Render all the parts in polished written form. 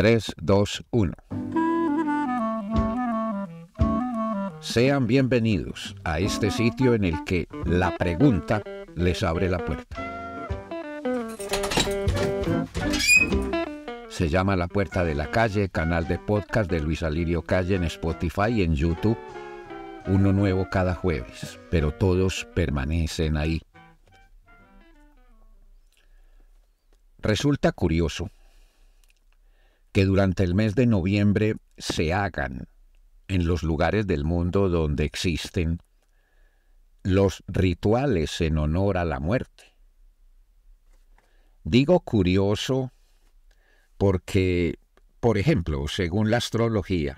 3, 2, 1. Sean bienvenidos a este sitio en el que la pregunta les abre la puerta. Se llama La Puerta de la Calle, canal de podcast de Luis Alirio Calle en Spotify y en YouTube. Uno nuevo cada jueves, pero todos permanecen ahí. Resulta curioso que durante el mes de noviembre se hagan en los lugares del mundo donde existen los rituales en honor a la muerte. Digo curioso porque, por ejemplo, según la astrología,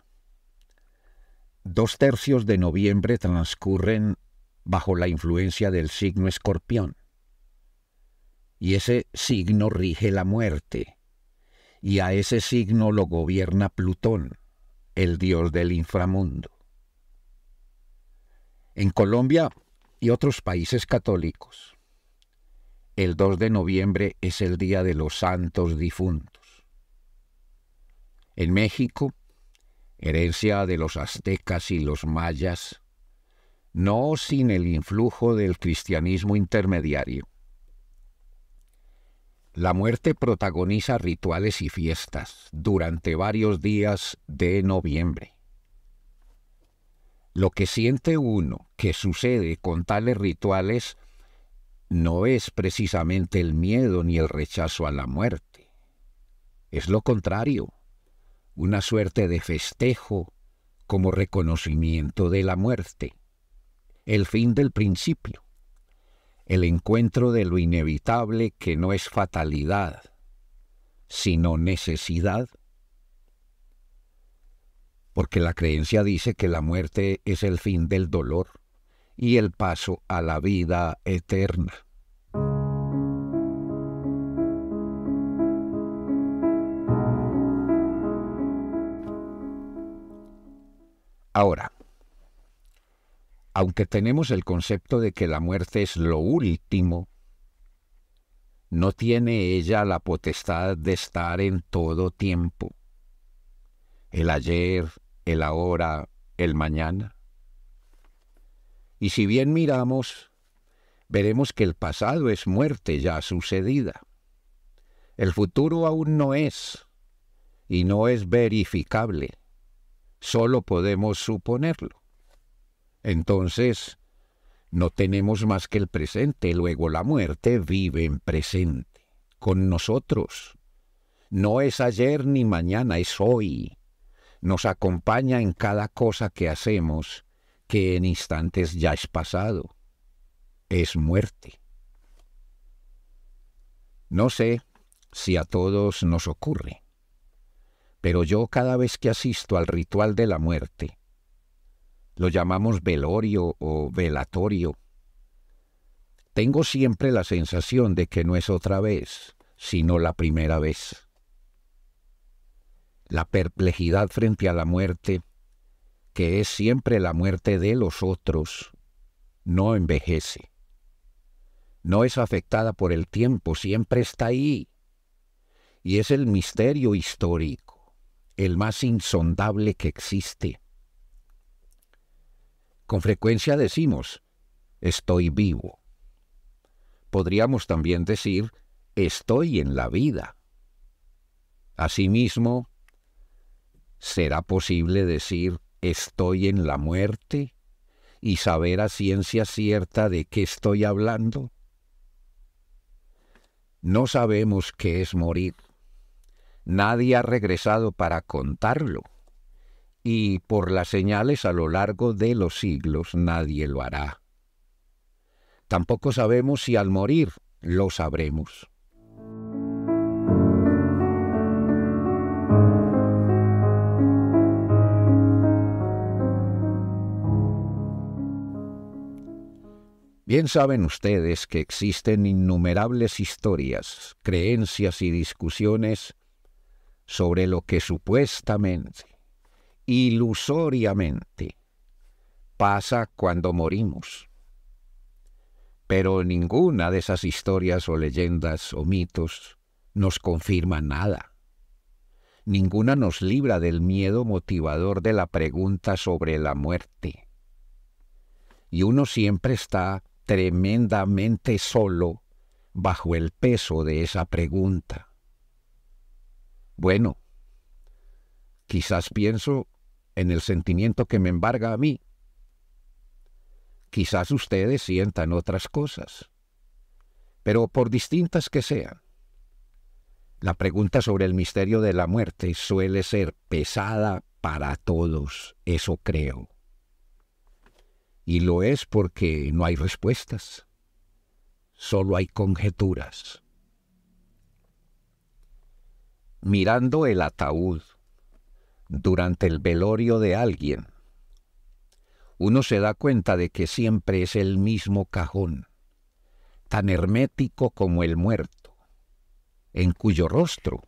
2/3 de noviembre transcurren bajo la influencia del signo Escorpión. Y ese signo rige la muerte, y a ese signo lo gobierna Plutón, el dios del inframundo. En Colombia y otros países católicos, el 2 de noviembre es el Día de los Santos Difuntos. En México, herencia de los aztecas y los mayas, no sin el influjo del cristianismo intermediario, la muerte protagoniza rituales y fiestas durante varios días de noviembre. Lo que siente uno que sucede con tales rituales no es precisamente el miedo ni el rechazo a la muerte. Es lo contrario, una suerte de festejo como reconocimiento de la muerte, el fin del principio. El encuentro de lo inevitable que no es fatalidad, sino necesidad. Porque la creencia dice que la muerte es el fin del dolor y el paso a la vida eterna. Ahora, aunque tenemos el concepto de que la muerte es lo último, no tiene ella la potestad de estar en todo tiempo. El ayer, el ahora, el mañana. Y si bien miramos, veremos que el pasado es muerte ya sucedida. El futuro aún no es, y no es verificable. Solo podemos suponerlo. Entonces, no tenemos más que el presente, luego la muerte vive en presente, con nosotros. No es ayer ni mañana, es hoy. Nos acompaña en cada cosa que hacemos, que en instantes ya es pasado. Es muerte. No sé si a todos nos ocurre, pero yo cada vez que asisto al ritual de la muerte, lo llamamos velorio o velatorio, tengo siempre la sensación de que no es otra vez, sino la primera vez. La perplejidad frente a la muerte, que es siempre la muerte de los otros, no envejece. No es afectada por el tiempo, siempre está ahí. Y es el misterio histórico, el más insondable que existe. Con frecuencia decimos, estoy vivo. Podríamos también decir, estoy en la vida. Asimismo, ¿será posible decir, estoy en la muerte y saber a ciencia cierta de qué estoy hablando? No sabemos qué es morir. Nadie ha regresado para contarlo. Y por las señales a lo largo de los siglos nadie lo hará. Tampoco sabemos si al morir lo sabremos. Bien saben ustedes que existen innumerables historias, creencias y discusiones sobre lo que supuestamente, ilusoriamente, pasa cuando morimos. Pero ninguna de esas historias o leyendas o mitos nos confirma nada. Ninguna nos libra del miedo motivador de la pregunta sobre la muerte. Y uno siempre está tremendamente solo bajo el peso de esa pregunta. Bueno, quizás pienso en el sentimiento que me embarga a mí. Quizás ustedes sientan otras cosas, pero por distintas que sean, la pregunta sobre el misterio de la muerte suele ser pesada para todos, eso creo. Y lo es porque no hay respuestas, solo hay conjeturas. Mirando el ataúd durante el velorio de alguien, uno se da cuenta de que siempre es el mismo cajón, tan hermético como el muerto, en cuyo rostro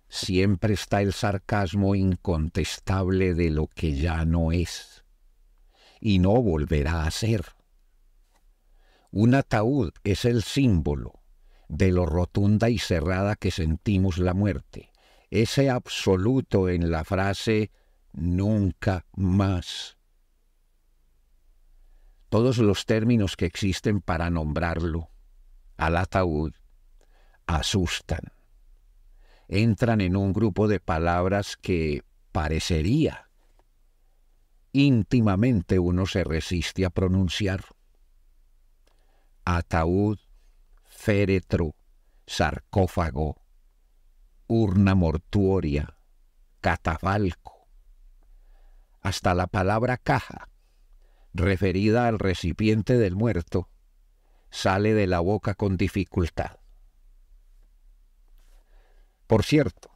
siempre está el sarcasmo incontestable de lo que ya no es y no volverá a ser. Un ataúd es el símbolo de lo rotunda y cerrada que sentimos la muerte, ese absoluto en la frase nunca más. Todos los términos que existen para nombrarlo, al ataúd, asustan. Entran en un grupo de palabras que parecería íntimamente uno se resiste a pronunciar. Ataúd, féretro, sarcófago, urna mortuoria, catafalco. Hasta la palabra caja, referida al recipiente del muerto, sale de la boca con dificultad. Por cierto,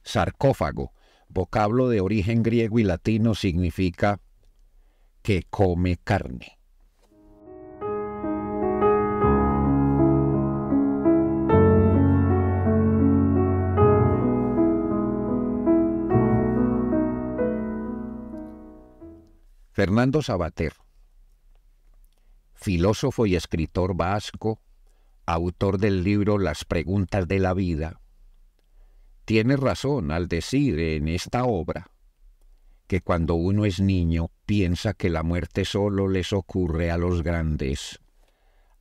sarcófago, vocablo de origen griego y latino, significa que come carne. Fernando Savater, filósofo y escritor vasco, autor del libro Las preguntas de la vida, tiene razón al decir en esta obra que cuando uno es niño piensa que la muerte solo les ocurre a los grandes,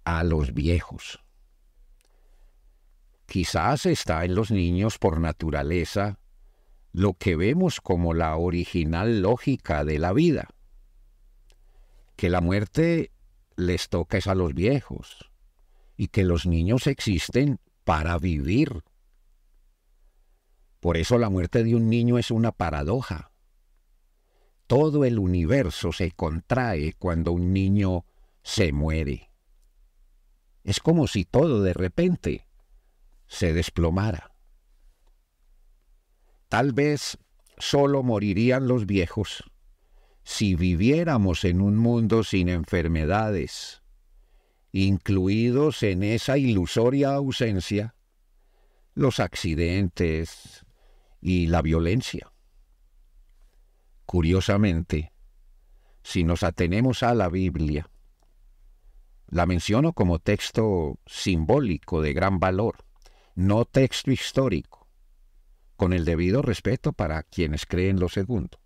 a los viejos. Quizás está en los niños por naturaleza lo que vemos como la original lógica de la vida, que la muerte les toca es a los viejos y que los niños existen para vivir. Por eso la muerte de un niño es una paradoja. Todo el universo se contrae cuando un niño se muere. Es como si todo de repente se desplomara. Tal vez solo morirían los viejos si viviéramos en un mundo sin enfermedades, incluidos en esa ilusoria ausencia los accidentes y la violencia. Curiosamente, si nos atenemos a la Biblia, la menciono como texto simbólico de gran valor, no texto histórico, con el debido respeto para quienes creen lo segundo.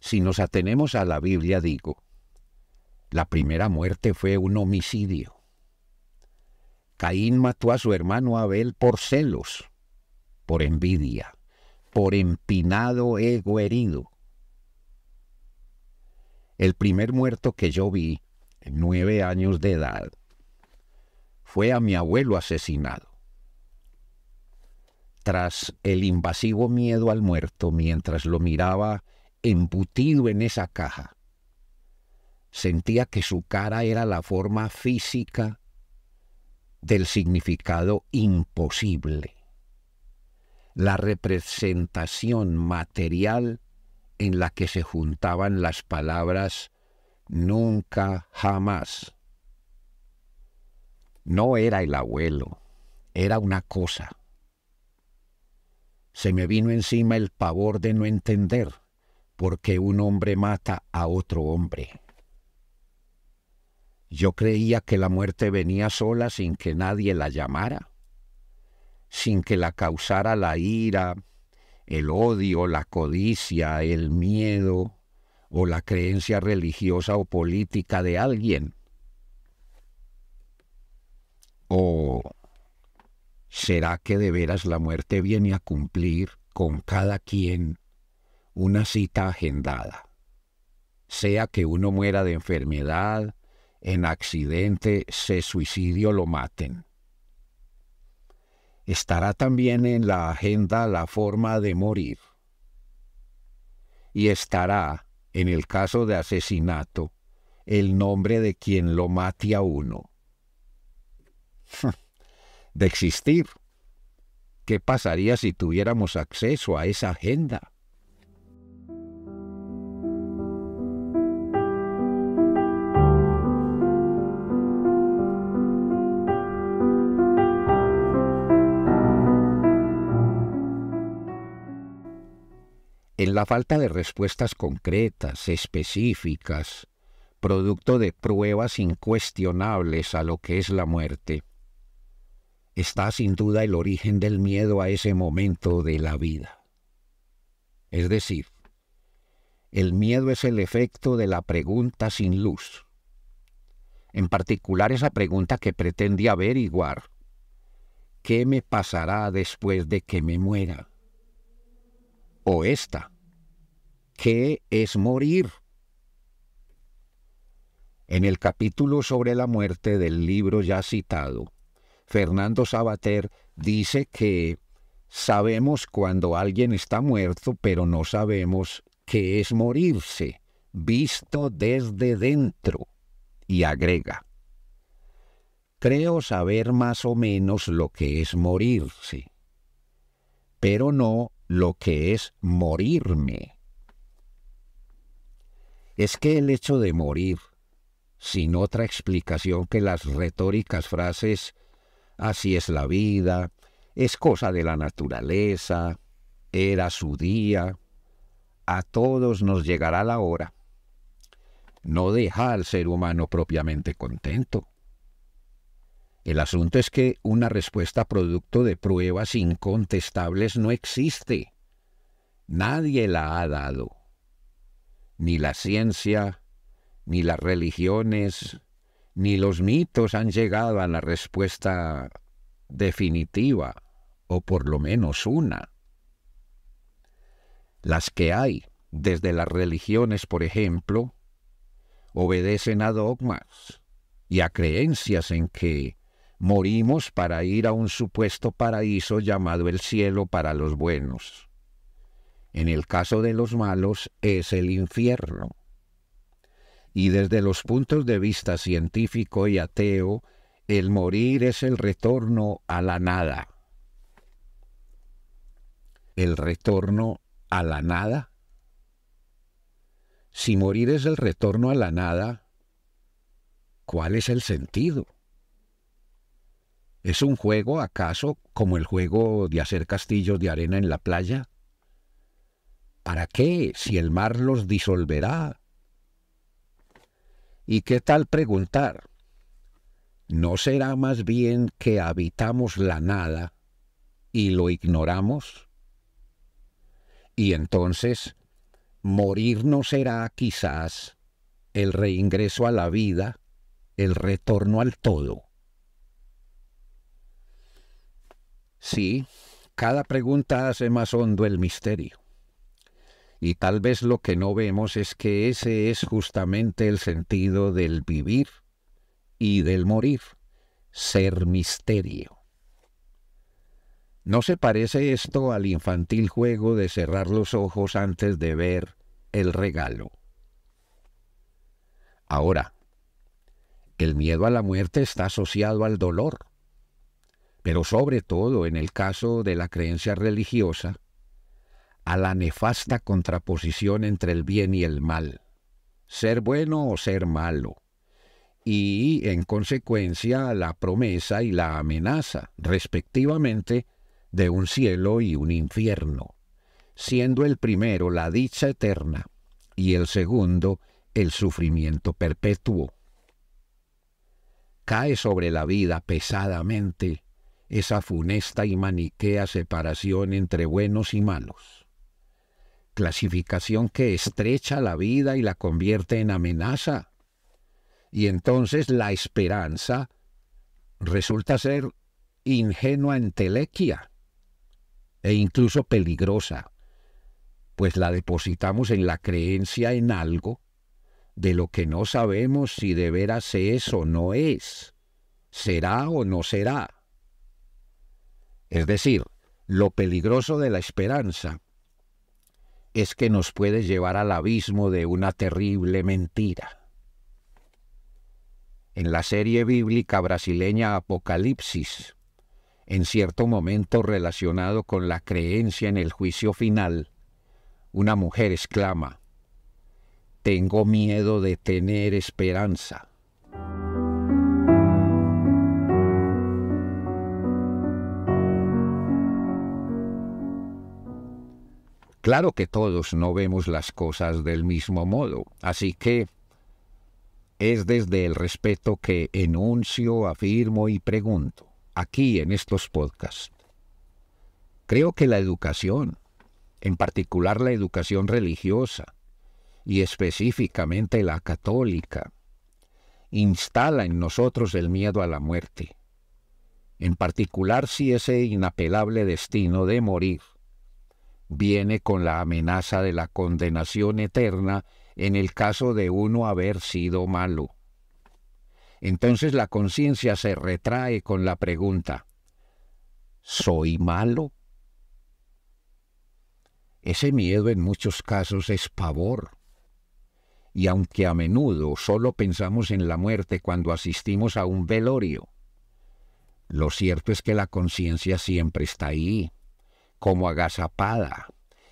Si nos atenemos a la Biblia, digo, la primera muerte fue un homicidio. Caín mató a su hermano Abel por celos, por envidia, por empinado ego herido. El primer muerto que yo vi, en 9 años de edad, fue a mi abuelo asesinado. Tras el invasivo miedo al muerto, mientras lo miraba embutido en esa caja, sentía que su cara era la forma física del significado imposible, la representación material en la que se juntaban las palabras nunca, jamás. No era el abuelo, era una cosa. Se me vino encima el pavor de no entender por qué un hombre mata a otro hombre. Yo creía que la muerte venía sola sin que nadie la llamara, sin que la causara la ira, el odio, la codicia, el miedo o la creencia religiosa o política de alguien? ¿O será que de veras la muerte viene a cumplir con cada quien una cita agendada? Sea que uno muera de enfermedad, en accidente, suicidio lo maten. ¿Estará también en la agenda la forma de morir? Y estará, en el caso de asesinato, el nombre de quien lo mate a uno. De existir, ¿qué pasaría si tuviéramos acceso a esa agenda? En la falta de respuestas concretas, específicas, producto de pruebas incuestionables a lo que es la muerte, está sin duda el origen del miedo a ese momento de la vida. Es decir, el miedo es el efecto de la pregunta sin luz. En particular esa pregunta que pretende averiguar ¿qué me pasará después de que me muera? O esta, ¿qué es morir? En el capítulo sobre la muerte del libro ya citado, Fernando Savater dice que sabemos cuando alguien está muerto, pero no sabemos qué es morirse, visto desde dentro. Y agrega, creo saber más o menos lo que es morirse, pero no lo que es morirme. Es que el hecho de morir, sin otra explicación que las retóricas frases «así es la vida», «es cosa de la naturaleza», «era su día», «a todos nos llegará la hora», no deja al ser humano propiamente contento. El asunto es que una respuesta producto de pruebas incontestables no existe. Nadie la ha dado. Ni la ciencia, ni las religiones, ni los mitos han llegado a la respuesta definitiva, o por lo menos una. Las que hay, desde las religiones, por ejemplo, obedecen a dogmas y a creencias en que morimos para ir a un supuesto paraíso llamado el cielo para los buenos. En el caso de los malos es el infierno. Y desde los puntos de vista científico y ateo, el morir es el retorno a la nada. ¿El retorno a la nada? Si morir es el retorno a la nada, ¿cuál es el sentido? ¿Es un juego, acaso, como el juego de hacer castillos de arena en la playa? ¿Para qué, si el mar los disolverá? ¿Y qué tal preguntar? ¿No será más bien que habitamos la nada y lo ignoramos? Y entonces, morir no será quizás el reingreso a la vida, el retorno al todo. Sí, cada pregunta hace más hondo el misterio. Y tal vez lo que no vemos es que ese es justamente el sentido del vivir y del morir, ser misterio. ¿No se parece esto al infantil juego de cerrar los ojos antes de ver el regalo? Ahora, el miedo a la muerte está asociado al dolor, pero sobre todo, en el caso de la creencia religiosa, a la nefasta contraposición entre el bien y el mal, ser bueno o ser malo, y, en consecuencia, la promesa y la amenaza, respectivamente, de un cielo y un infierno, siendo el primero la dicha eterna y el segundo el sufrimiento perpetuo. Cae sobre la vida pesadamente esa funesta y maniquea separación entre buenos y malos. Clasificación que estrecha la vida y la convierte en amenaza. Y entonces la esperanza resulta ser ingenua entelequia e incluso peligrosa, pues la depositamos en la creencia en algo de lo que no sabemos si de veras es o no es, será o no será. Es decir, lo peligroso de la esperanza es que nos puede llevar al abismo de una terrible mentira. En la serie bíblica brasileña Apocalipsis, en cierto momento relacionado con la creencia en el juicio final, una mujer exclama: «Tengo miedo de tener esperanza». Claro que todos no vemos las cosas del mismo modo, así que es desde el respeto que enuncio, afirmo y pregunto, aquí en estos podcasts. Creo que la educación, en particular la educación religiosa, y específicamente la católica, instala en nosotros el miedo a la muerte, en particular si ese inapelable destino de morir viene con la amenaza de la condenación eterna en el caso de uno haber sido malo. Entonces la conciencia se retrae con la pregunta: ¿soy malo? Ese miedo en muchos casos es pavor. Y aunque a menudo solo pensamos en la muerte cuando asistimos a un velorio, lo cierto es que la conciencia siempre está ahí, como agazapada,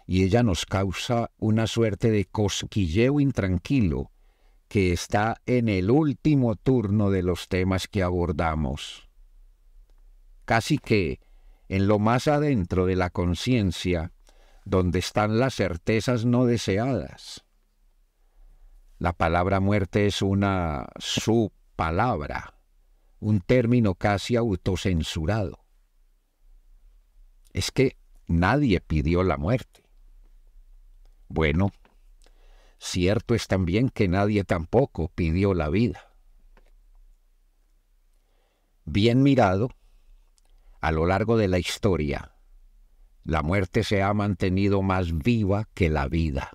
y ella nos causa una suerte de cosquilleo intranquilo que está en el último turno de los temas que abordamos. Casi que en lo más adentro de la conciencia, donde están las certezas no deseadas. La palabra muerte es una subpalabra, un término casi autocensurado. Es que nadie pidió la muerte. Bueno, cierto es también que nadie tampoco pidió la vida. Bien mirado, a lo largo de la historia, la muerte se ha mantenido más viva que la vida.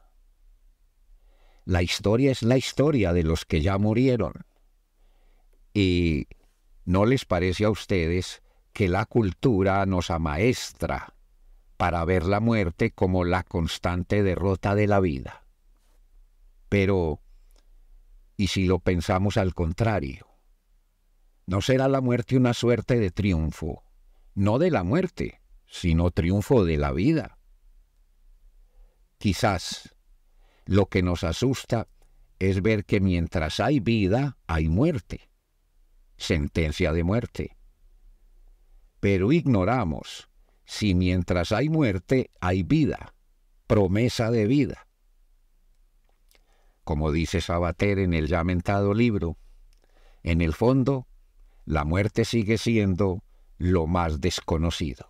La historia es la historia de los que ya murieron. ¿Y no les parece a ustedes que la cultura nos amaestra para ver la muerte como la constante derrota de la vida? Pero, ¿y si lo pensamos al contrario? ¿No será la muerte una suerte de triunfo, no de la muerte, sino triunfo de la vida? Quizás lo que nos asusta es ver que mientras hay vida, hay muerte, sentencia de muerte. Pero ignoramos si mientras hay muerte, hay vida, promesa de vida. Como dice Sabater en el ya mentado libro, en el fondo, la muerte sigue siendo lo más desconocido.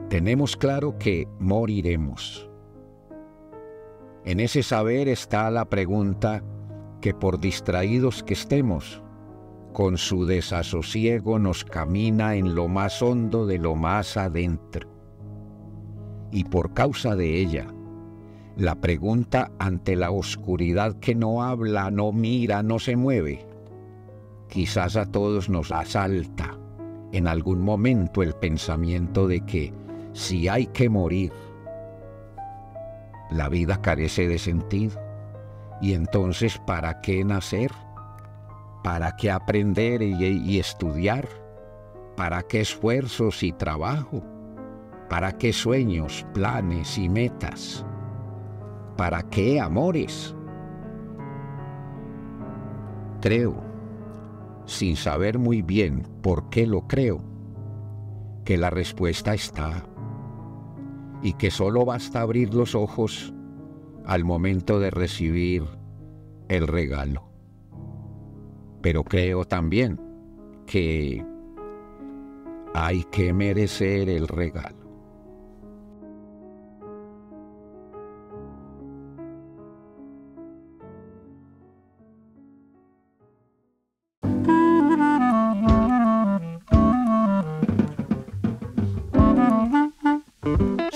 Tenemos claro que moriremos. En ese saber está la pregunta que, por distraídos que estemos, con su desasosiego nos camina en lo más hondo de lo más adentro. Y por causa de ella, la pregunta ante la oscuridad que no habla, no mira, no se mueve, quizás a todos nos asalta en algún momento el pensamiento de que si hay que morir, la vida carece de sentido. Y entonces, ¿para qué nacer? ¿Para qué aprender y estudiar? ¿Para qué esfuerzos y trabajo? ¿Para qué sueños, planes y metas? ¿Para qué amores? Creo, sin saber muy bien por qué lo creo, que la respuesta está y que solo basta abrir los ojos al momento de recibir el regalo. Pero creo también que hay que merecer el regalo.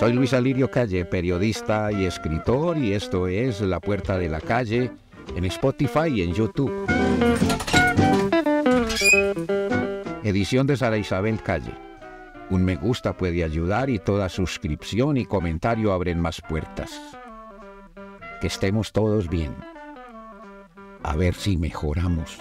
Soy Luis Alirio Calle, periodista y escritor, y esto es La Puerta de la Calle en Spotify y en YouTube. Edición de Sara Isabel Calle. Un me gusta puede ayudar y toda suscripción y comentario abren más puertas. Que estemos todos bien. A ver si mejoramos.